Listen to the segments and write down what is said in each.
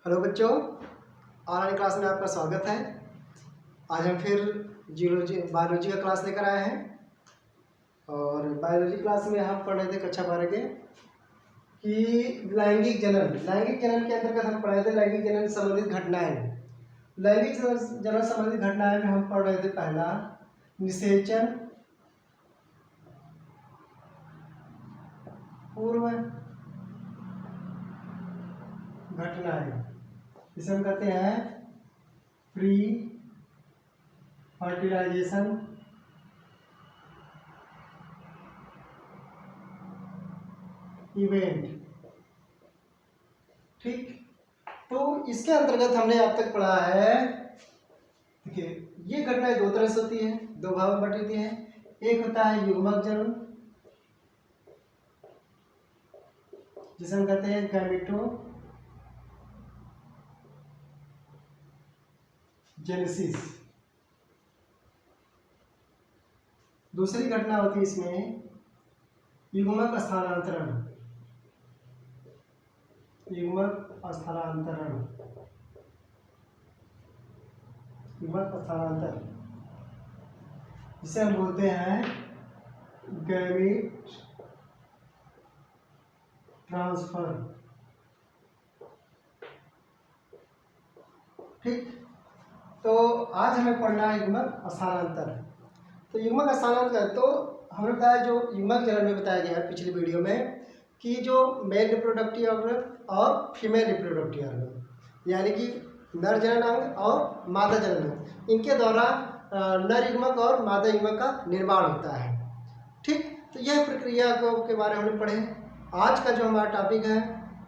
Hello बच्चों, online class में आपका स्वागत है। आज हम फिर बायोलॉजी का क्लास लेकर आए हैं और बायोलॉजी क्लास में हम पढ़ रहे थे कक्षा 12 के कि लैंगिक जनन के अंतर्गत हम पढ़ रहे थे लैंगिक जनन से संबंधित घटनाएं। लैंगिक जनन संबंधित घटनाएं में हम पढ़ रहे थे पहला निषेचन, पूर्व घटनाएं, इसे हम कहते हैं प्री फर्टिलाइजेशन, इवेंट। ठीक, तो इसके अंतर्गत हमने अब तक पढ़ा है। देखिए, ये घटनाएं दो तरह से होती है, दो भाग में बटी होती है। एक होता है युग्मक जनन, जिसे हम कहते हैं गैमेटोजेनेसिस। दूसरी घटना होती है इसमें युग्मक स्थानांतरण, जिसे हम बोलते हैं गैमेट ट्रांसफर। ठीक, तो आज हमें पढ़ना है युग्मक स्थानांतर। तो युग्मक स्थानांतर तो हमने बताया, जो युग्मक जनन में बताया गया है पिछली वीडियो में कि जो मेल रिप्रोडक्टिव ऑर्गन और फीमेल रिप्रोडक्टिव ऑर्गन, यानी कि नर जनन अंग और मादा जनन अंग, इनके द्वारा नर युग्मक और मादा युग्मक का निर्माण होता है। ठीक, तो यह प्रक्रिया के बारे में हमने पढ़े। आज का जो हमारा टॉपिक है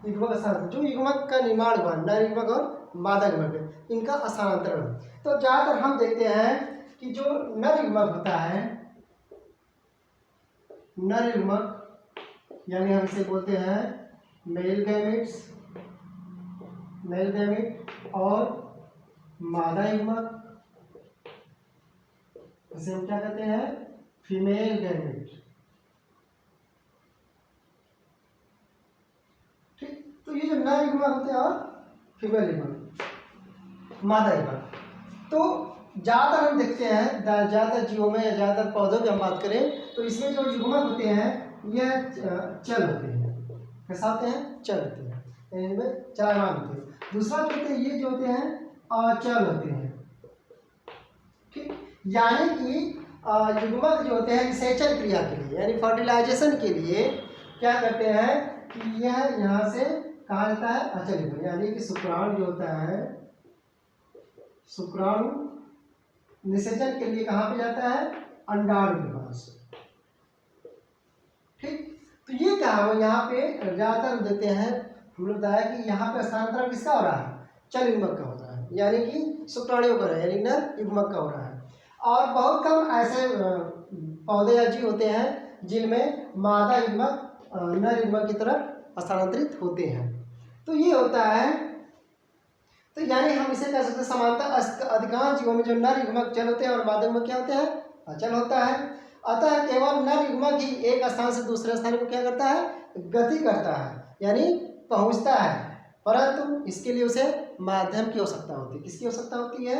युग्मक स्थानांतरण, जो युग्मक का निर्माण हुआ नर युग्मक और मादा युग्मक, इनका स्थानांतरण। तो ज़्यादातर हम देखते हैं कि जो नर युग्मक होता है, नर युग्मक यानी हम इसे बोलते हैं मेल गैमेट, और मादा युग्मक जिसे हम क्या कहते हैं फीमेल गैमेट। ठीक, तो ये जो नर युग्मक होते हैं और फीमेल युग्मक, मादा युग्मक, तो ज़्यादातर हम देखते हैं ज़्यादातर जीवों में या ज़्यादातर पौधों की हम बात करें तो इसमें जो युग्मक होते हैं यह चल होते हैं। कैसा होते हैं? चल होते हैं, इनमें चलायमान होते हैं। दूसरा जो होते हैं, ये जो होते हैं अचल होते हैं। ठीक, यानी कि युग्मक जो होते हैं निषेचन क्रिया के लिए यानी फर्टिलाइजेशन के लिए क्या करते हैं कि यह यहाँ से कहा जाता है अचल युग्मक, यानी कि शुक्राणु जो होता है, शुक्राणु निषेचन के लिए कहाँ पे जाता है? अंडाणु के पास। ठीक, तो ये क्या है, यहाँ पे ज्यादातर देते हैं, हम लोग बताया कि यहाँ पे स्थानांतरण किसका हो रहा है? चल युग्मक का हो रहा है, यानी कि शुक्राणुओं का, यानी नर युग्मक का हो रहा है। और बहुत कम ऐसे पौधे या जीव होते हैं जिनमें मादा युग्मक नर युग्मक की तरफ स्थानांतरित होते हैं। तो ये होता है, तो यानी हम इसे कह सकते हैं समानता अधिकांश जीवों में जो नर युग्मक चल होते हैं और मादा युग्मक क्या होते हैं? अचल होता है। अतः केवल नर युग्मक ही एक स्थान से दूसरे स्थान को क्या करता है? गति करता है, यानी पहुंचता है, परंतु इसके लिए उसे माध्यम की आवश्यकता होती है। किसकी आवश्यकता होती है?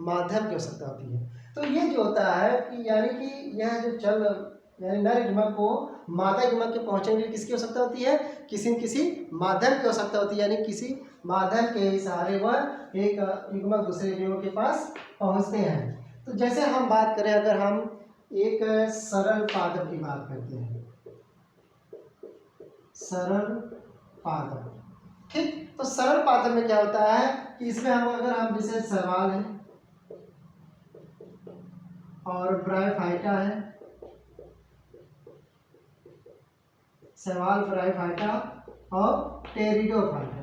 माध्यम की आवश्यकता होती है। तो ये जो होता है कि यानी कि यह जो चल यानी नर युग्मक को मादा युग्मक के पहुंचने के लिए किसकी आवश्यकता होती है? किसी न किसी माध्यम की आवश्यकता होती है, यानी किसी माध्यम के सहारे वह एक युग्मक दूसरे युग्मक के पास पहुंचते हैं। तो जैसे हम बात करें, अगर हम एक सरल पादप की बात करते हैं, सरल पादप। ठीक, तो सरल पादप में क्या होता है कि इसमें हम जैसे शैवाल है और ब्रायोफाइटा है, शैवाल, ब्रायोफाइटा और टेरिडोफाइटा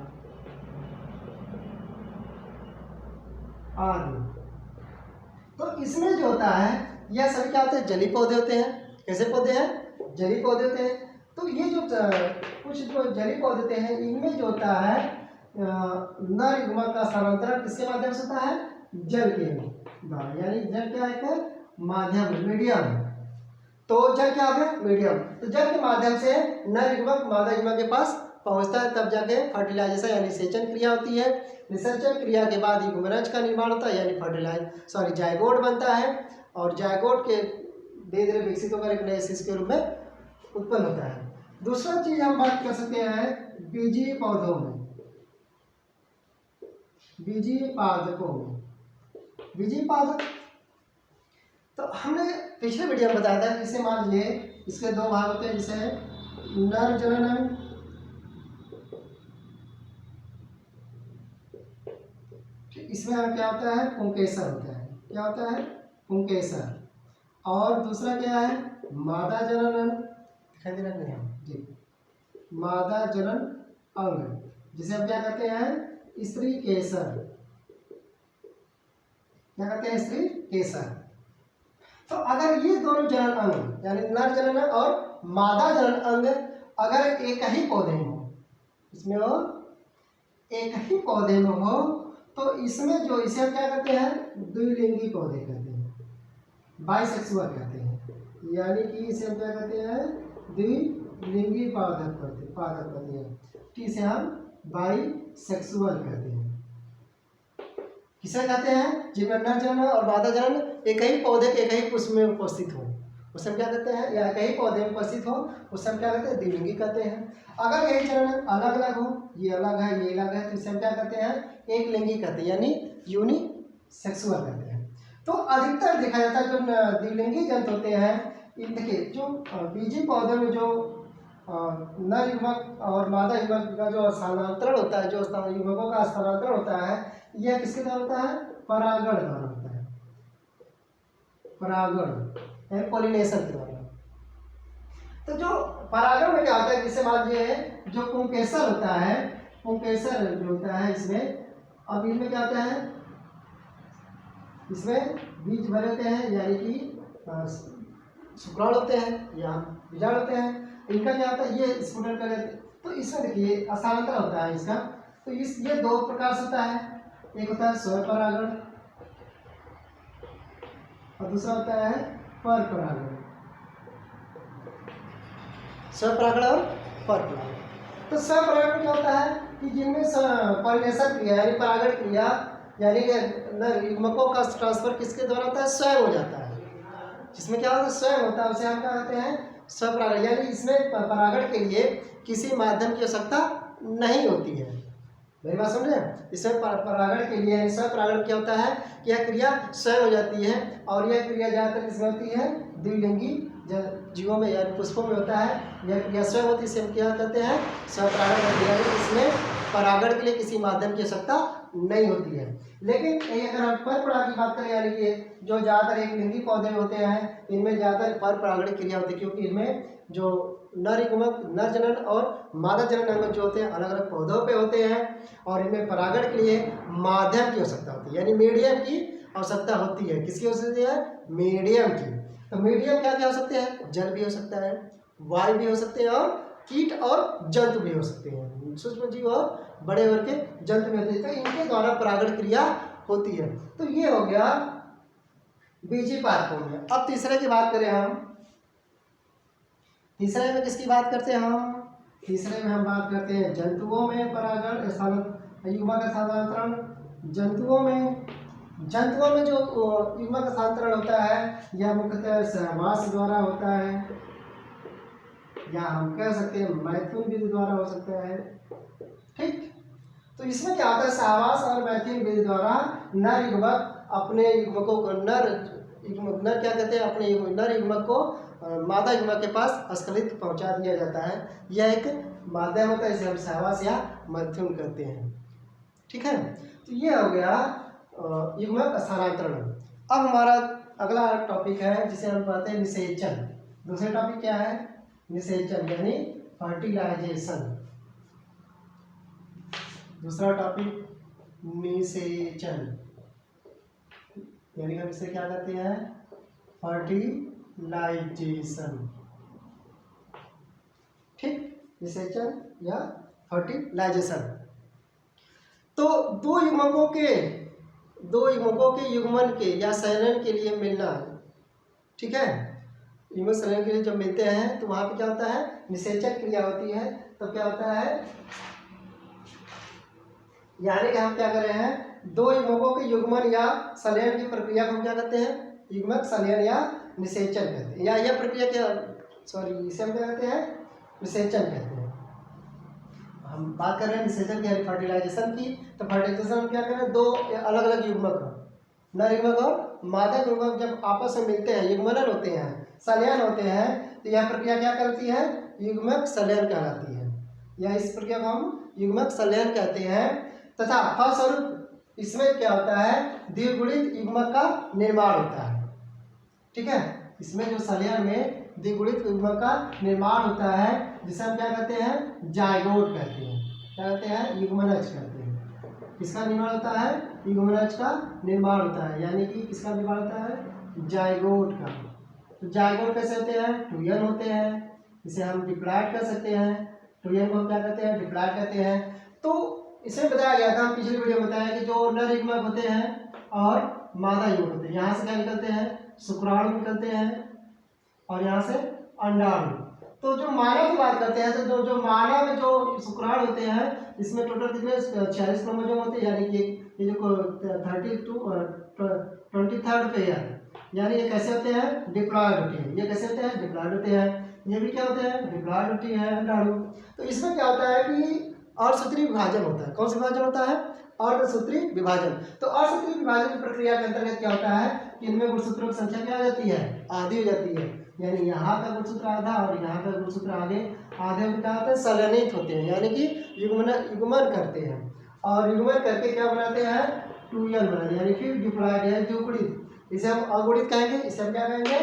आदि। तो इसमें जो होता है यह सभी क्या होते हैं? जलीय पौधे होते हैं। कैसे पौधे हैं? जलीय पौधे होते हैं। तो ये जो कुछ जो जलीय पौधे होते हैं, इनमें जो होता है नर युग्मक का स्थानांतरण किसके माध्यम से होता है? जल के द्वारा, यानी जल क्या है? माध्यम, मीडियम। तो जल क्या है? मीडियम। तो जल के माध्यम से नर युग्मक मादा युग्मक के पास पहुंचता है तब जाके फर्टिलाइजेशन यानी निषेचन क्रिया होती है। निषेचन क्रिया के बाद युग्मनज का निर्माण होता है यानी जायगोट बनता है और जायगोट के धीरे धीरे विकसित होकर एक नए शिशु के रूप में उत्पन्न होता है। दूसरा चीज हम बात कर सकते हैं बीजीय पौधों में, बीजीय पादपों में। बीजीय पादप तो हमने पिछले वीडियो में बताया था कि इसे मान लीजिए इसके दो भाग होते हैं, जिसे नर जनन अंग इसमें क्या होता है पुंकेसर होता है। क्या होता है पुंकेसर। और दूसरा क्या है मादा जनन अंग, दिखाई दे रहा है जी, मादा जनन अंग जिसे हम क्या कहते हैं स्त्री केसर। क्या कहते हैं स्त्री केसर। तो अगर ये दोनों जनन अंग यानी नर जनन अंग और मादा जनन अंग अगर एक ही पौधे में हो, इसमें हो एक ही पौधे में हो, तो इसमें जो इसे हम क्या कहते हैं द्विलिंगी पौधे कहते हैं, बाइसेक्सुअल कहते हैं। यानी कि इसे हम क्या कहते हैं द्विलिंगी पादप कहते हैं। इसे हम बाइसेक्सुअल कहते हैं। किसे कहते हैं जिनमें नर जनन और मादा जनन एक ही पौधे के एक ही पुष्प में उपस्थित हो, उसे हम क्या कहते हैं, या एक ही पौधे में उपस्थित हो उसे हम क्या कहते हैं द्विलिंगी कहते हैं। अगर यही जनन अलग अलग हो, ये अलग है ये अलग है, तो इसे हम क्या कहते हैं एक लिंगी कहते हैं यानी यूनिसेक्सुअल कहते हैं। तो अधिकतर देखा जाता है जो द्विलिंगी जंतु होते हैं, इन देखिए जो बीजी पौधे में जो नर युग्मक और मादा युग्मक का जो स्थानांतरण होता है, जो युग्मकों का स्थानांतरण होता है, यह किसके द्वारा होता है परागण द्वारा होता है। परागण यानी पॉलिनेशन के द्वारा। तो जो परागण में क्या होता है, जैसे मान लीजिए जो पुंकेसर होता है, पुंकेसर जो होता है इसमें, अब इनमें क्या होता है इसमें बीज भरे होते हैं यानी कि शुक्राणु होते हैं या बीजाणु होते हैं। इनका क्या होता है ये स्फुटन कर लेते हैं। तो इसमें देखिए स्थानांतरण होता है इसका। तो ये दो प्रकार से होता है, एक होता है स्व परागण और दूसरा होता है पर परागण। स्व परागण और पर परागण। तो स्व परागण क्या होता है कि जिनमें पॉलिनेशन क्रिया यानी परागण क्रिया यानी युग्मकों का ट्रांसफर किसके द्वारा होता है स्वयं हो जाता है। जिसमें क्या होता है स्वयं होता है उसे हम क्या कहते हैं स्व परागण। यानी इसमें परागण के लिए किसी माध्यम की आवश्यकता नहीं होती है। मेरी बात समझ रहे हैं। इसमें परागण के लिए स्व परागण क्या होता है कि यह क्रिया स्वयं हो जाती है और यह क्रिया ज़्यादातर किसमें होती है द्विलिंगी जीवों में यानी पुष्पों में होता है। यह क्रिया स्वयं होती है, इसे हम क्या कहते हैं स्व परागण क्रिया। इसमें परागण के लिए किसी माध्यम की आवश्यकता नहीं होती है। लेकिन अगर हम पर परागण की बात करें यानी कि जो ज़्यादातर एक लिंगी पौधे होते हैं, इनमें ज़्यादातर पर परागण क्रिया होती है, क्योंकि इनमें जो नर युग्मक नर जनन और मादा जनन अंग जो होते हैं अलग अलग पौधों पे होते हैं और इनमें परागण के लिए माध्यम की आवश्यकता होती है यानी मीडियम की आवश्यकता होती है। किसकी आवश्यकता है मीडियम की। तो मीडियम क्या क्या हो सकते हैं जल भी हो सकता है, वायु भी हो सकते हैं और कीट और जंतु भी हो सकते हैं, सूक्ष्म जीव और बड़े वर्ग के जंतु भी होते हैं। तो इनके द्वारा परागण क्रिया होती है। तो ये हो गया बीजी पादपों में। अब तीसरे की बात करें हम, तीसरे में किसकी बात करते हैं हम, तीसरे में हम बात करते हैं जंतुओं में परागण युग्मक स्थानांतरण। जंतुओं में जो युग्मक स्थानांतरण होता है यह मुख्यतः सहवास द्वारा होता है या हम कह सकते हैं मैथुन विधि द्वारा हो सकता है। ठीक। तो इसमें क्या होता है सहवास और मैथुन विधि द्वारा नर युग्मक अपने युग्मकों को नर क्या कहते हैं अपने नर युग्मक को मादा युग्मक के पास स्खलित पहुंचा दिया जाता है। यह एक माध्यम होता है, इसे हम सहवास या मैथुन कहते हैं। ठीक है। तो ये हो गया युग्मक स्थानांतरण। अब हमारा अगला टॉपिक है जिसे हम कहते हैं निषेचन। दूसरा टॉपिक क्या है निषेचन यानी फर्टिलाइजेशन। दूसरा टॉपिक निषेचन यानी हम इसे क्या कहते हैं फर्टिलाइजेशन। ठीक। निषेचन या फर्टिलाइजेशन। तो दो युग्मकों के युग्मन के या संयोजन के लिए मिलना। ठीक है। युग्मन संयोजन के लिए जब मिलते हैं तो वहाँ पे क्या होता है निषेचन क्रिया होती है। तो क्या होता है, यानी कि हम क्या कर रहे हैं, दो युग्मकों के युग्मन या संलयन की प्रक्रिया को हम क्या कहते हैं, युग्मक संलयन या निषेचन कहते हैं। या यह प्रक्रिया क्या, सॉरी, इसे हम क्या कहते हैं, निषेचन कहते हैं। हम बात कर रहे हैं निषेचन की, फर्टिलाइजेशन की। तो फर्टिलाइजेशन हम क्या कर रहे हैं, दो अलग अलग युग्मक, नर युग्मक और मादा युग्मक जब आपस में मिलते हैं, युग्मनन होते हैं, संलयन होते हैं, तो यह प्रक्रिया क्या करती है, युग्मक संलयन कहलाती है। या इस प्रक्रिया को हम युग्मक संलयन कहते हैं। तथा फलस्वरूप इसमें क्या होता है, द्विगुणित युग्मक का निर्माण होता है। ठीक है, इसमें जो संलयन में द्विगुणित युग्मक का निर्माण होता है, जिसे हम क्या कहते हैं, जायगोट कहते हैं। क्या कहते हैं, युग्मनज कहते हैं। किसका निर्माण होता है, युग्मनज का निर्माण होता है, यानी कि किसका निर्माण होता है, जायगोट का। तो जायगोट कैसे होते हैं, टूयन होते हैं, इसे हम डिप्लॉयड कर सकते हैं। टूयन को हम क्या कहते हैं, डिप्लॉयड कहते हैं। तो इसमें बताया गया था, हम पिछले वीडियो में बताया कि जो नर युग्मक होते हैं और मादा युग्मक होते हैं, यहाँ से क्या निकलते हैं, शुक्राणु निकलते हैं और यहाँ से अंडाणु। तो जो मानव की बात करते हैं, तो जो मानव में जो शुक्राणु होते हैं, इसमें टोटल कितने 46 क्रोमोसोम होते हैं, यानी कि ये जो 23rd पेयर, यानी ये कैसे होते हैं, डिप्लॉयड होते हैं। ये कैसे होते हैं, डिप्लॉयड होते हैं। ये भी क्या होते हैं, डिप्लॉयड होती है अंडाणु। तो इसमें क्या होता है कि अर्धसूत्री विभाजन होता है। कौन सा विभाजन होता है, अर्धसूत्री विभाजन। तो अर्धसूत्री विभाजन की प्रक्रिया के अंतर्गत क्या होता है कि इनमें गुणसूत्रों की संख्या क्या हो जाती है, आधी हो जाती है। यानी यहाँ का गुणसूत्र आधा और यहाँ का गुणसूत्र आधे आधे क्या होते हैं, संलयनित होते हैं, यानी कि युग्मन करते हैं। और युग्मन करके क्या बनाते हैं, टूयन बनाते हैं, यानी फिर डिप्लॉयड है द्विगुणित। इसे हम अगुणित कहेंगे, इसे हम क्या कहेंगे,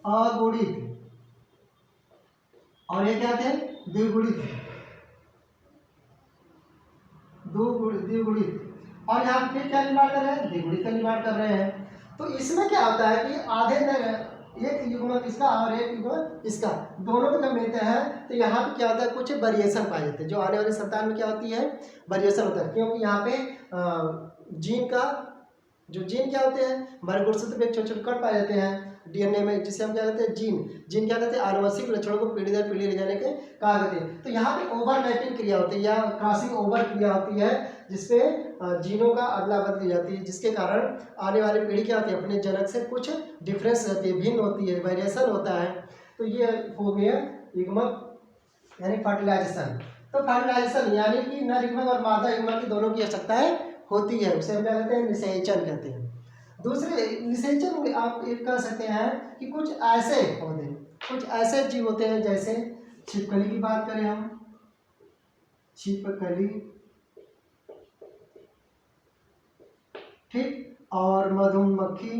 अगुणित। और ये क्या थे, द्विगुणित, द्विगुणित। और यहाँ फिर क्या निर्माण कर रहे हैं, द्विगुणित का निर्माण कर रहे हैं। तो इसमें क्या होता है कि आधे एक युग्मक इसका और एक युग्मक इसका, दोनों जब मिलते हैं तो यहाँ पे क्या होता है, कुछ वेरिएशन पाए जाते हैं। जो आने वाली संतान में क्या होती है, वेरिएशन होता है, क्योंकि यहाँ पे जीन का, जो जीन क्या होते हैं, हमारे गुणसूत्र पे छोटे छोटे कट पाए जाते हैं डीएनए में, जिसे हम क्या कहते हैं, जीन क्या कहते हैं, आनुवंशिक लक्षणों को पीढ़ी दर पीढ़ी ले जाने के कहा कहते हैं। तो यहाँ पे ओवरलैपिंग क्रिया होती है या क्रॉसिंग ओवर क्रिया होती है, जिसपे जीनों का अदला बदली जाती है, जिसके कारण आने वाली पीढ़ी क्या होती है, अपने जनक से कुछ डिफरेंस रहती है, भिन्न होती है, वेरिएशन होता है। तो ये हो गया युग्मक यानी फर्टिलाइजेशन। तो फर्टिलाइजेशन यानी कि नर युग्मक और मादा युग्मक की दोनों की आवश्यकताएं होती है, उसे हम क्या कहते हैं, निषेचन कहते हैं। दूसरे निषेचन में आप एक कह सकते हैं कि कुछ ऐसे पौधे, कुछ ऐसे जीव होते हैं, जैसे छिपकली की बात करें हम, छिपकली, ठीक, और मधुमक्खी।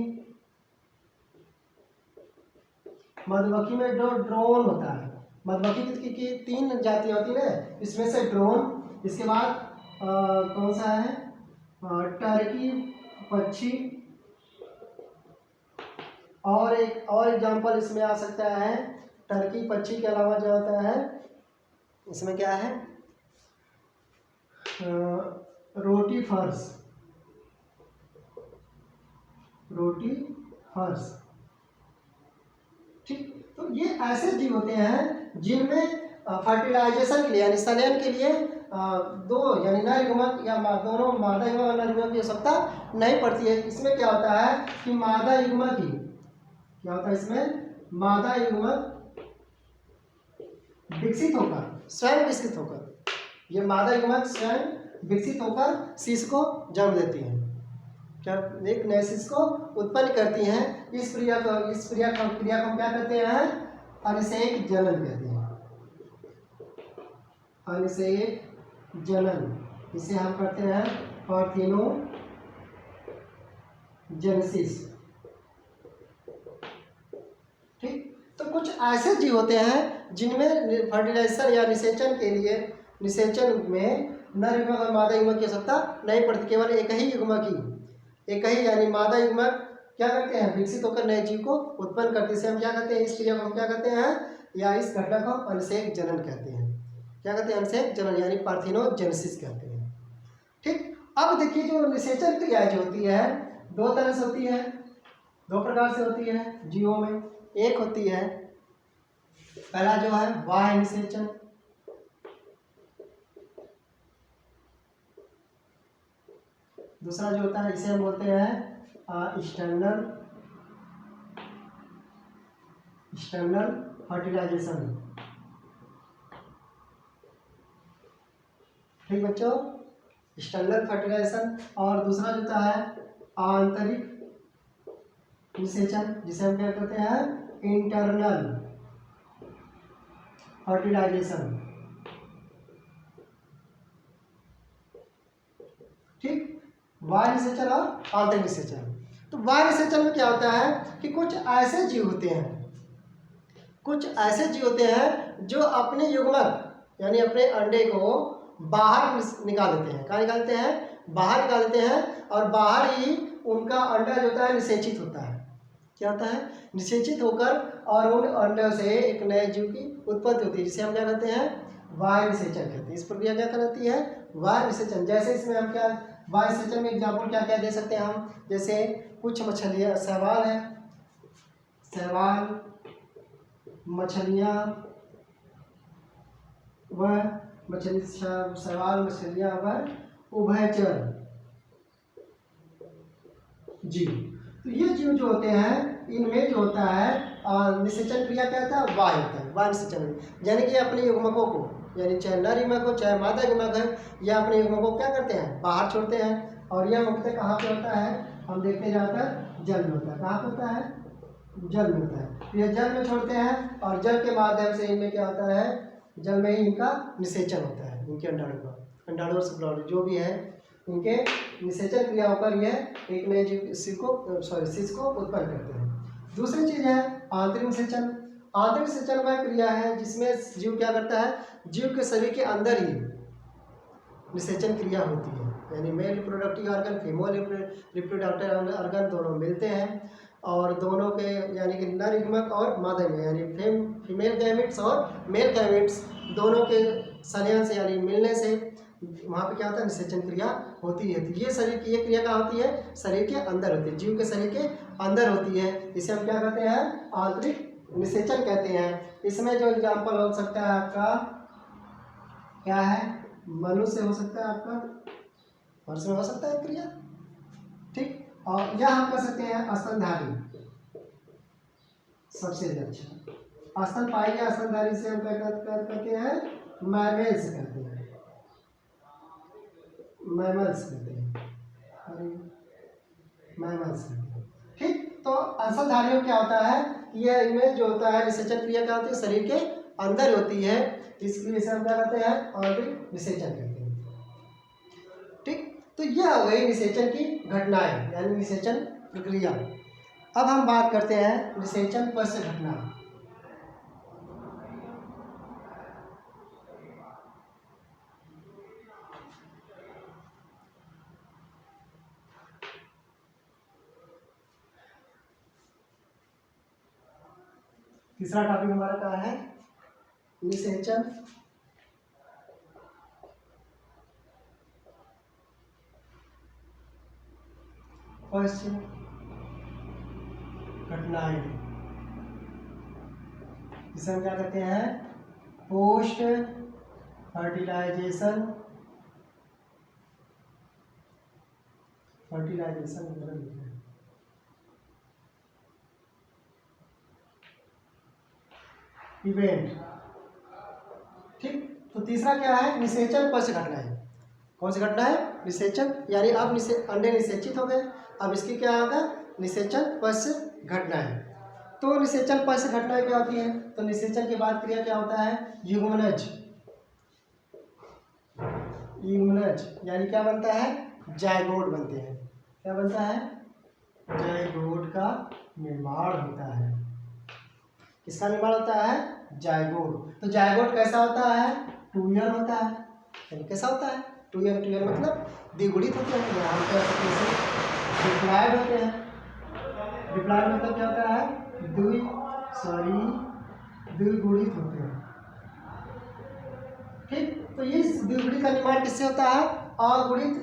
मधुमक्खी में जो ड्रोन होता है, मधुमक्खी की 3 जातियां होती है ना, इसमें से ड्रोन, इसके बाद कौन सा है, टर्की पक्षी, और एक और एग्जाम्पल इसमें आ सकता है, टर्की पक्षी के अलावा जो होता है इसमें क्या है, रोटी फर्स, रोटी फर्स, ठीक। तो ये ऐसे जीव होते हैं जिनमें फर्टिलाइजेशन के लिए यानी संलयन के लिए दो यानी नर युग्मक या दोनों मादा युग्मक और नर युग्मक की आवश्यकता नहीं पड़ती है। इसमें क्या होता है कि मादा युग्मक ही क्या होता है, इसमें मादा युग्मक विकसित होकर, स्वयं विकसित होकर, ये मादा युग्मक स्वयं विकसित होकर शिशु को जन्म देती हैं, क्या एक नए शिशु को उत्पन्न करती हैं। इस क्रिया को हम क्या कहते हैं, अनिषेक जनन कहते हैं, अनिषेक जनन। इसे हम कहते हैं पार्थिनोजेनेसिस, ठीक। तो कुछ ऐसे जीव होते हैं जिनमें फर्टिलाइजेशन या निषेचन के लिए, निषेचन में नर युग्मक और मादा युग्मक की आवश्यकता नहीं पड़ती, केवल एक ही युग्मक ही, एक ही यानी मादा युग्मक क्या करते हैं, विकसित होकर नए जीव को उत्पन्न करते हैं। हम क्या कहते हैं, इस क्रिया को हम क्या कहते हैं, या इस घटना को अनिषेक जनन कहते हैं। क्या कहते हैं, अनिषेक जनन यानी पार्थिनोजेनेसिस कहते हैं, ठीक। अब देखिए जो निषेचन क्रिया जो होती है 2 तरह से होती है, 2 प्रकार से होती है जीवों में। एक होती है, पहला जो है बाह्य निषेचन, दूसरा जो होता है इसे हम बोलते हैं एक्सटर्नल फर्टिलाइजेशन। ठीक बच्चों, एक्सटर्नल फर्टिलाइजेशन। और दूसरा जो होता है आंतरिक निषेचन, जिसे हम क्या कहते हैं इंटरनल फर्टिलाइजेशन। ठीक, बाह्य निषेचन और आंतरिक निषेचन। तो बाह्य निषेचन में क्या होता है कि कुछ ऐसे जीव होते हैं जो अपने युग्मक यानी अपने अंडे को बाहर निकाल देते हैं। कहाँ निकाल देते हैं? बाहर निकाल देते हैं, और बाहर ही उनका अंडा जो होता है निषेचित होता है। क्या होता है? निषेचित होकर, और उन अंडों से एक नए जीव की उत्पत्ति होती है, जिसे हम क्या कहते हैं बाह्य निषेचन कहते हैं। इस प्रक्रिया क्या कहलाती है? बाह्य निषेचन। जैसे इसमें हम क्या बाह्य निषेचन में एग्जाम्पल क्या क्या दे सकते हैं हम? जैसे कुछ मछलियाँ, शैवाल है, शैवाल मछलियाँ व शैवाल मछलियाँ व उभयचर जीव। तो ये जीव जो होते हैं इनमें जो होता है निषेचन क्रिया क्या होता है? बाह्य होता है, बाह्य निषेचन। यानी कि अपने युग्मकों को, यानी चाहे नर युग्मक हो चाहे मादा युग्मक है, या अपने युग्मकों को क्या करते हैं? बाहर छोड़ते हैं। और यह मुख्यतः कहाँ पे होता है? हम देखते हैं ज़्यादातर जल में होता है। कहाँ पे होता है? जल में होता है। तो ये जल में छोड़ते हैं, और जल के माध्यम से इनमें क्या होता है? जल में ही इनका निषेचन होता है। इनके अंडाणु का, अंडाणु और शुक्राणु जो भी है, उनके निषेचन क्रिया होकर यह एक नए शिश को उत्पन्न करते हैं। दूसरी चीज है आंतरिक निषेचन। आंतरिक निषेचन वह क्रिया है जिसमें जीव क्या करता है? जीव के शरीर के अंदर ही निषेचन क्रिया होती है। यानी male reproductive organ, female reproductive organ दोनों मिलते हैं, और दोनों के यानी कि नर युग्मक और मादा युग्मक, यानी फीमेल गैमेट्स और मेल गैमेट्स दोनों के संलयन से यानी मिलने से वहाँ पे क्या होता है? निषेचन क्रिया होती है। तो ये शरीर की ये क्रिया कहाँ होती है? शरीर के अंदर होती है, जीव के शरीर के अंदर होती है। इसे हम क्या कहते हैं? आंतरिक निषेचन कहते हैं। इसमें जो एग्जाम्पल हो सकता है आपका क्या है? मनुष्य हो सकता है, आपका मनुष्य में हो सकता है क्रिया। ठीक, और यह हम कर सकते हैं स्तनधारी, सबसे अच्छा स्तनपायी या स्तनधारी से हम क्या करते हैं? मैमल्स कहते हैं, मैमल्स कहते हैं, मैमल्स कहते हैं। ठीक, तो स्तनधारियों क्या होता है? यह इनमें जो होता है निषेचन क्रिया क्या होती है? शरीर के अंदर होती है, इसलिए इसे हम क्या कहते हैं? आंतरिक निषेचन कहते हैं। ठीक, तो यह हो गई निषेचन की घटनाएं यानी निषेचन प्रक्रिया। अब हम बात करते हैं निषेचन पश्च घटना। तीसरा टॉपिक हमारा क्या है? निषेचन पश्च घटनाएं, जिसे हम क्या कहते हैं? Post fertilization event. ठीक, तो तीसरा क्या है? निषेचन पश्च घटनाएं। कौन सी घटना है? निषेचन, यानी अब अंडे निषेचित हो गए, अब इसकी क्या होगा? निषेचन पश्च घटनाएं। तो निषेचन पश्च घटनाएं क्या होती है? तो निषेचन के बाद क्रिया क्या होता है? युग्मनज, यानी क्या बनता है? जायगोट बनते हैं। क्या बनता है? जायगोट का निर्माण होता है। किसका निर्माण होता है? जायगोट। तो जायगोट कैसा होता है? टूयन होता है। यानी कैसा होता है? टूयन मतलब द्विगुणित होते हैं। यहाँ पे डिप्लॉयड होते हैं। डिप्लॉयड मतलब क्या होता है? द्विगुणित होते हैं। ठीक, तो ये द्विगुणित का निर्माण किससे होता है? अगुणित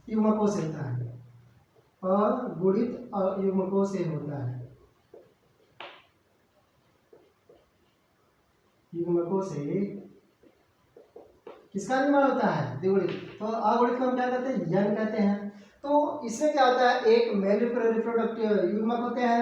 युग्मकों से होता है, अगुणित युग्मकों से होता है, युग्मकों से किसका निर्माण होता है? द्विगुणित। तो अगुणित को हम क्या कहते हैं? यन कहते हैं। तो इसमें क्या होता है, एक मेल रिप्रोडक्टिव युग्मक होते हैं,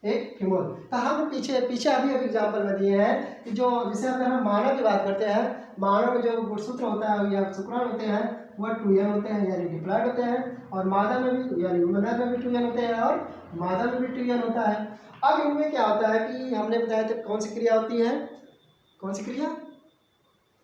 एक फीमेल। तो हम पीछे पीछे अभी एग्जाम्पल में दिए हैं कि जो जैसे अगर हम मानव की बात करते हैं, मानव में जो गुणसूत्र होता है या शुक्राणु होते हैं वह 2n होते हैं यानी डिप्लॉयड होते हैं, और मादा में भी यानी मदर में भी 2n होते हैं और मादा में भी 2n होता है। अब इनमें क्या होता है कि हमने बताया था कौन सी क्रिया होती है, कौन सी क्रिया,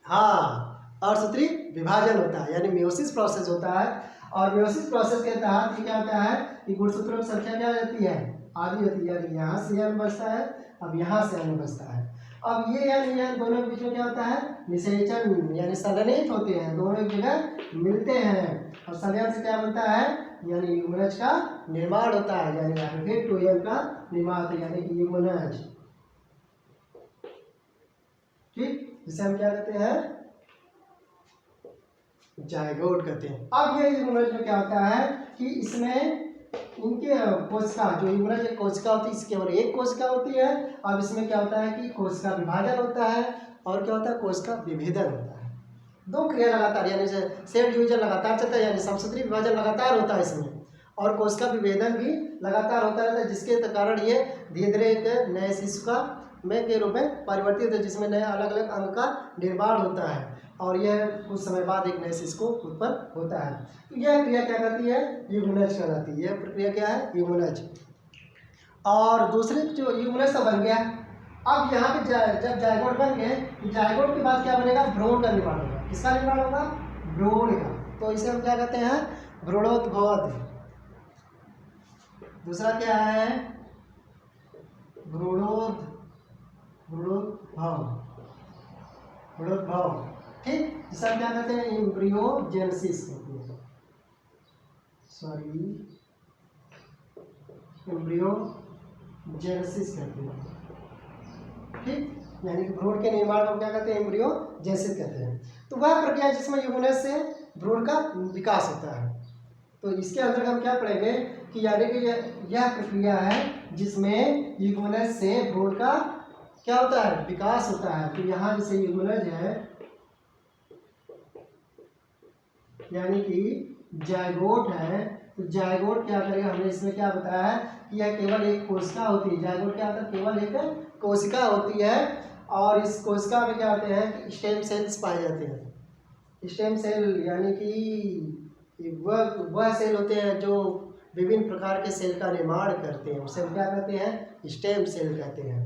हाँ, अर्धसूत्री विभाजन होता है यानी मेयोसिस प्रोसेस होता है। और मेयोसिस प्रोसेस के तहत क्या होता है कि गुणसूत्रों की संख्या क्या हो जाती है, आधी होती है, यानी यहाँ से n बचता है, अब यहाँ से n बचता है। अब ये n दोनों के बीच में क्या होता है, निषेचन यानी संलयनित होते हैं, दोनों एक जगह मिलते हैं और संलयन से क्या बनता है, यानी युग्मनज का निर्माण होता है, यानी फिर 2n का निर्माण होता है यानी कि युग्मनज। ठीक, जिसे हम क्या कहते हैं, जायगोट कहते हैं। अब ये युग्मनज में क्या होता है कि इसमें इनके कोशिका, जो युग्मनज एक कोशिका होती है, इसके केवल एक कोशिका होती है। अब इसमें क्या होता है कि कोशिका विभाजन होता है और क्या होता है, कोशिका विभेदन होता है। दो क्रिया लगातार यानी सेल डिवीजन लगातार चलता है, यानी समसूत्री विभाजन लगातार होता है इसमें, और कोशिका विभेदन भी लगातार होता रहता है, जिसके कारण ये धीरे धीरे एक नए शिशु का में के रूप में परिवर्तित है, जिसमें नए अलग अलग अंग का निर्माण होता है और यह कुछ समय बाद एक नए शिशु को उत्पन्न होता है। तो यह क्रिया क्या करती है, युग्मनज कहलाती है। यह प्रक्रिया क्या है, युग्मनज। और दूसरी जो युग्मनज तो बन गया, अब यहाँ पे जब जायगोट बन गए, जायगोट के बाद क्या बनेगा, भ्रूण का निर्माण होगा। किसका निर्माण होगा, भ्रूण का। तो इसे हम क्या कहते हैं, भ्रूणोद्भव। दूसरा क्या है, भ्रूणोद्भव, भ्रूणोद्भव। ठीक, जिसे हम क्या कहते हैं, एम्ब्रियोजेनेसिस कहते हैं, सॉरी एम्ब्रियोजेनेसिस कहते हैं। ठीक, यानी कि भ्रूण के निर्माण को क्या कहते हैं, एम्ब्रियोजेनेसिस कहते हैं। तो वह प्रक्रिया जिसमें युग्मनज से भ्रूण का विकास होता है। तो इसके अंदर हम क्या पढ़ेंगे कि यानी कि यह प्रक्रिया है जिसमें युग्मनज से भ्रूण का क्या होता है, विकास होता है। तो यहाँ जैसे युग्मनज है यानी कि जायगोट है, तो जायगोट क्या करेगा, हमने इसमें क्या बताया है कि यह केवल एक कोशिका होती है। जायगोट क्या होता है, केवल एक कोशिका होती है, और इस कोशिका में क्या होते हैं कि स्टेम सेल्स पाए जाते हैं। स्टेम सेल यानी कि वह सेल होते हैं जो विभिन्न प्रकार के सेल का निर्माण करते हैं, उसे हम क्या कहते हैं, स्टेम सेल कहते हैं।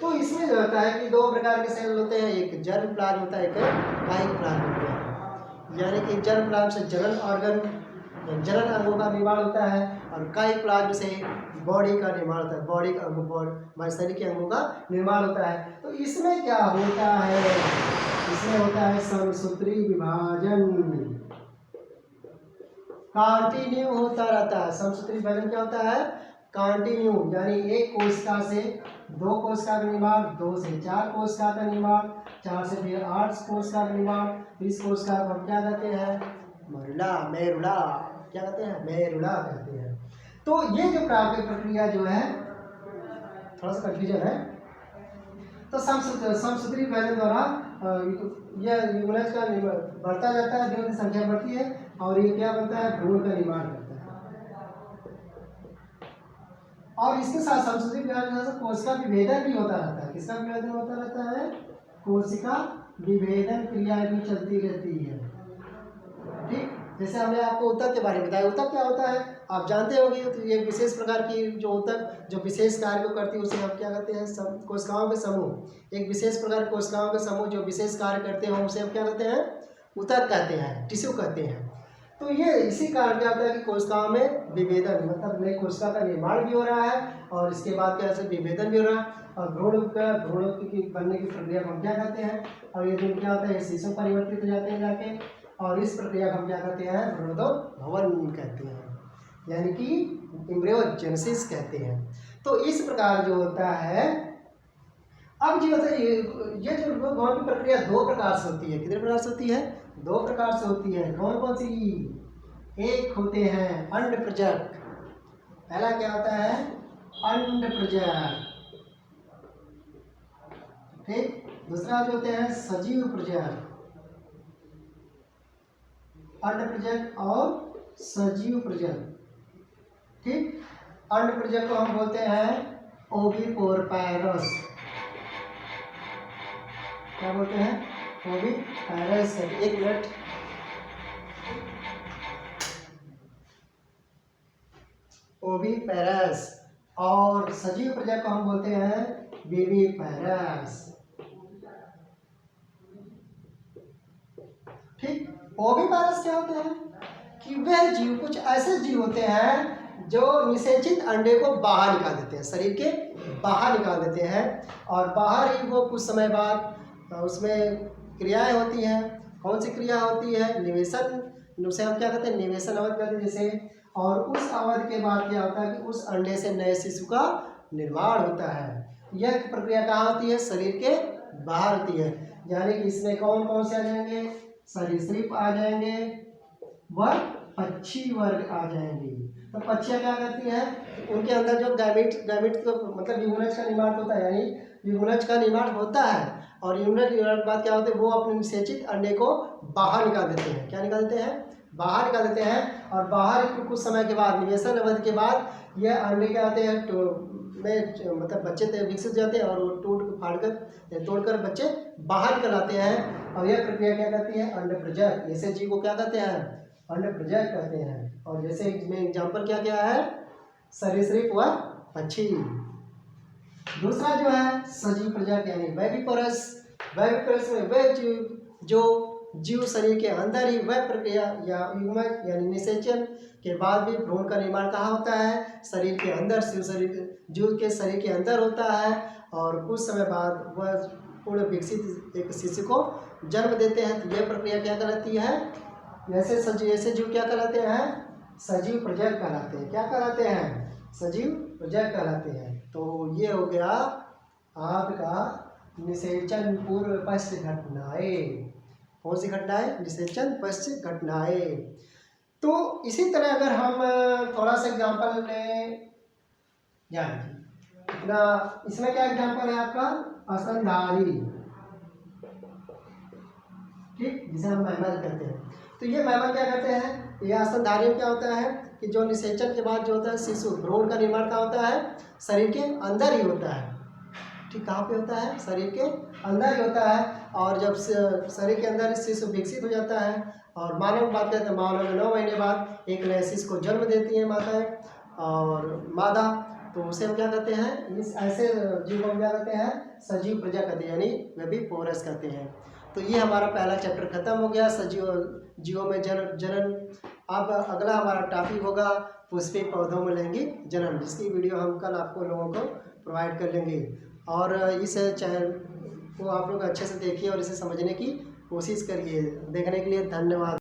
तो इसमें जो होता है कि दो प्रकार के सेल होते हैं, एक जर्म प्लाज्म होता है, एक कायिक प्लाज्म होता है। यानी कि जर्म प्लाज्म से जनन ऑर्गन, जनन अंगों का निर्माण होता है, और कायिक प्लाज्म से बॉडी का निर्माण होता है, बॉडी का हमारे शरीर के अंगों का निर्माण होता है। तो इसमें क्या होता है, इसमें होता है समसूत्री विभाजन, कंटिन्यू होता रहता है। समसूत्री विभाजन क्या होता है, कंटिन्यू, यानी एक कोशिका से दो कोशिका का निर्माण, 2 से 4 कोशिका का निर्माण, 4 से फिर 8 कोशिका का निर्माण। इस कोशिका को हम क्या कहते हैं, मेरुला क्या कहते हैं, मेरुला कहते हैं। तो ये जो प्राकृतिक प्रक्रिया जो है, थोड़ा सा कंफ्यूजन है। तो समसूत्री विभाजन द्वारा यह युग्मनज का बढ़ता जाता है, दिनों की संख्या बढ़ती है, और ये क्या बनता है, भ्रूण का निर्माण करता है। और इसके साथ समसूत्री विभाजन से कोशिका विभेदन भी होता रहता है। किसका विभेदन होता रहता है, कोशिका विभेदन क्रिया भी चलती रहती है। ठीक, जैसे हमने आपको ऊतक के बारे में बताया, ऊतक क्या होता है आप जानते होंगे। तो ये विशेष प्रकार की जो ऊतक जो विशेष कार्य को करती है उसे हम क्या कहते हैं, कोशिकाओं के समूह। एक विशेष प्रकार की कोशिकाओं के समूह जो विशेष कार्य करते हैं उसे हम क्या कहते हैं, ऊतक कहते हैं, टिश्यू कहते हैं। तो ये इसी कारण क्या होता है कि कोशिकाओं में विभेदन, मतलब नई कोशिका का निर्माण भी हो रहा है, और इसके बाद क्या है, विभेदन भी हो रहा है, और भ्रूण की बनने की प्रक्रिया को हम क्या कहते हैं। और ये दिन क्या होता है, शिशु परिवर्तित हो जाते हैं जाके, और इस प्रक्रिया को हम क्या कहते हैं, भ्रूणोद्भवन कहते हैं, यानी कि एम्ब्रियोजेनेसिस कहते हैं। तो इस प्रकार जो होता है, अब जो होता है ये जो भ्रूणोद्भवन की प्रक्रिया दो प्रकार से होती है। कितने प्रकार से होती है, दो प्रकार से होती है। कौन कौन सी, एक होते हैं अंडप्रजक, पहला क्या होता है, अंडप्रजक। ठीक, दूसरा जो होते हैं सजीव प्रजक, अंडप्रजक और सजीव प्रजनन। ठीक, अंड प्रजनन को हम बोलते हैं ओविपोरपायरस। क्या बोलते हैं? ओविपायरस। एक मिनट, ओविपेरस। और सजीव प्रजनन को हम बोलते हैं विविपेरस। ठीक, ओविपेरस क्या होते हैं कि वह जीव, कुछ ऐसे जीव होते हैं जो निषेचित अंडे को बाहर निकाल देते हैं, शरीर के बाहर निकाल देते हैं, और बाहर ही वो कुछ समय बाद उसमें क्रियाएं होती हैं। कौन सी क्रिया होती है? निवेशन। उसे हम क्या कहते हैं? निवेशन अवधि कहते हैं जैसे। और उस अवधि के बाद क्या होता है कि उस अंडे से नए शिशु का निर्माण होता है। यह प्रक्रिया कहाँ होती है? शरीर के बाहर होती है। यानी कि इसमें कौन कौन से आ जाएंगे? सरीसृप आ जाएंगे, वह पक्षी वर्ग आ जाएंगे। तो पक्षियाँ क्या करती हैं? उनके अंदर जो गैमिट तो मतलब युग्मनज का निर्माण होता है, यानी युग्मनज का निर्माण होता है, और युग्मनज निर्माण के बाद क्या होता है? वो अपने निषेचित अंडे को बाहर निकाल देते हैं। क्या निकाल देते हैं? बाहर निकाल देते हैं। और बाहर कुछ समय के बाद, निवेशन अवधि के बाद, यह अंडे क्या होते हैं मतलब बच्चे विकसित हो जाते हैं, और वो टूट फाड़ कर तोड़कर बच्चे बाहर निकल आते हैं। और यह प्रक्रिया क्या कहती है? अंड प्रजनन। ऐसे जीव को क्या कहते हैं? अंड प्रजनन कहते हैं। और जैसे इसमें एग्जाम्पल क्या क्या है? सरीसृप व पक्षी। दूसरा जो है सजीव प्रजनन यानी वेविपोरस। वेविपोरस में वह जीव जो जीव शरीर के अंदर ही वह प्रक्रिया या युग्मन यानी निषेचन के बाद भी भ्रूण का निर्माण कहाँ होता है? शरीर के अंदर, जीव के शरीर के अंदर होता है, और कुछ समय बाद वह पूर्ण विकसित एक शिशु को जन्म देते हैं। तो यह प्रक्रिया क्या कहलाती है? ऐसे जीव क्या कहलाते हैं? सजीव प्रजनन कहलाते हैं। क्या कहलाते हैं? सजीव प्रजनन कहलाते हैं। तो ये हो गया आपका निषेचन पूर्व पश्च घटनाएं। कौन सी घटनाएं? निषेचन पश्च घटनाएं। तो इसी तरह अगर हम थोड़ा सा एग्जाम्पल लें, इतना इसमें क्या एग्जाम्पल है आपका? स्तनधारी। ठीक, जिसे हम मैमल कहते हैं। तो ये मैमल क्या करते हैं? ये स्तनधारी में क्या होता है कि जो निषेचन के बाद जो होता है शिशु, भ्रूण का निर्माण कहाँ होता है? शरीर के अंदर ही होता है। ठीक, कहाँ पे होता है? शरीर के अंदर ही होता है। और जब शरीर के अंदर शिशु विकसित हो जाता है, और मानव बात करते हैं, मानव में 9 महीने बाद एक नए शिशु को जन्म देती है माताएं और मादा, तो उसे हम क्या कहते हैं? इस ऐसे जीव को हम क्या कहते हैं? सजीव प्रजनन कहते हैं, यानी वेविपोरस कहते हैं। तो ये हमारा पहला चैप्टर खत्म हो गया, सजीव जीवों में जनन। अब अगला हमारा टॉपिक होगा पुष्पिक पौधों में लैंगिक जनन, जिसकी वीडियो हम कल आपको लोगों को प्रोवाइड कर लेंगे। और इस चैनल को आप लोग अच्छे से देखिए और इसे समझने की कोशिश करिए। देखने के लिए धन्यवाद।